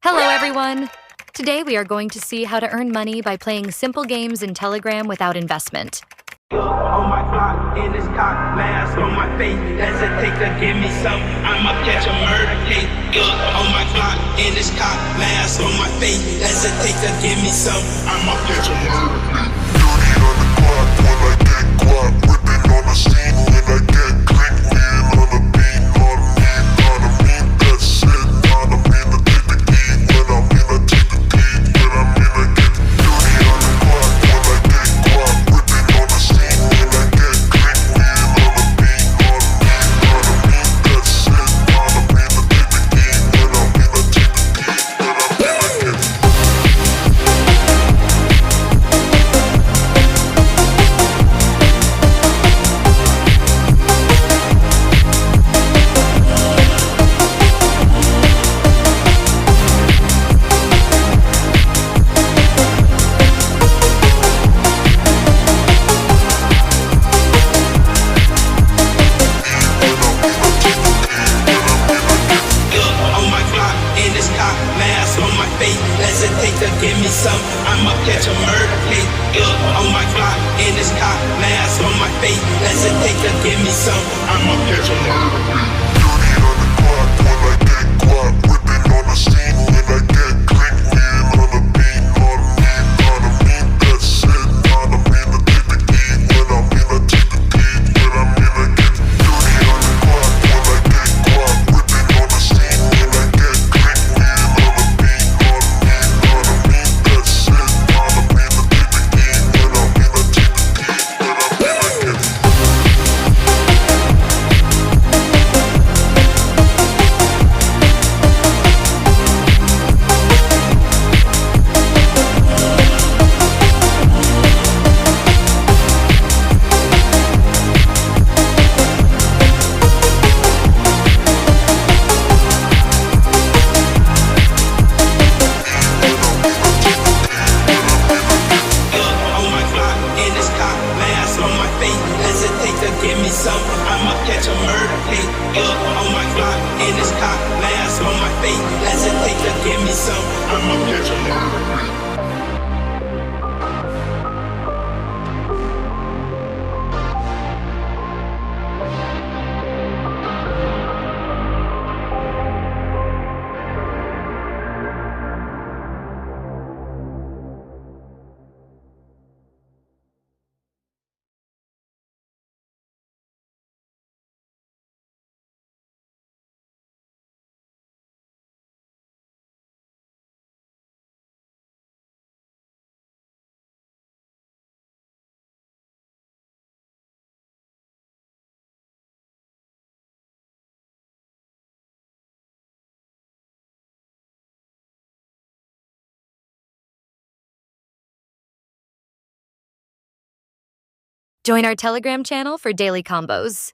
Hello, everyone! Today we are going to see how to earn money by playing simple games in Telegram without investment. On my block, in this cock, mask on my face. Hesitate to give me some, I'ma catch a murder case. On my block, in this cock, mask on my face. Hesitate to give me some, I'ma catch a murder case. Dirty on the clock when I get guap, whipping on the scene when I get clean, lean on the beat, on me, that's it, not a mean to take the key, when I mean I take the key, when I mean I get dirty on the clock when I get guap, whipping on the scene when I get clean, lean on the beat, on me, that's it, not a mean to take the key, when I mean I take the key, when I mean I get on my block, in this cock, mask on my face. Hesitate to give me some, I'ma catch a murder case. On my block, in this cock, mask on my face. Hesitate to give me some, I'ma catch a murder case. dirty on the clock when I get guap, whipping on the scene when I get clean, lean on the beat, on me, that's it, not a mean to take the key, when I mean I take the key, when I mean I get dirty on the clock when I get guap, whipping on the scene when I get clean, lean on the beat, on me, that's it, not a mean to take the key, when I mean I take the key, when I mean I get on my block, in this cock, mask on my face. Hesitate to give me some, I'ma catch a murder case. On my block, in this cock, mask on my face. Hesitate to give me some, I'ma catch a murder case. Join our Telegram channel for daily combos.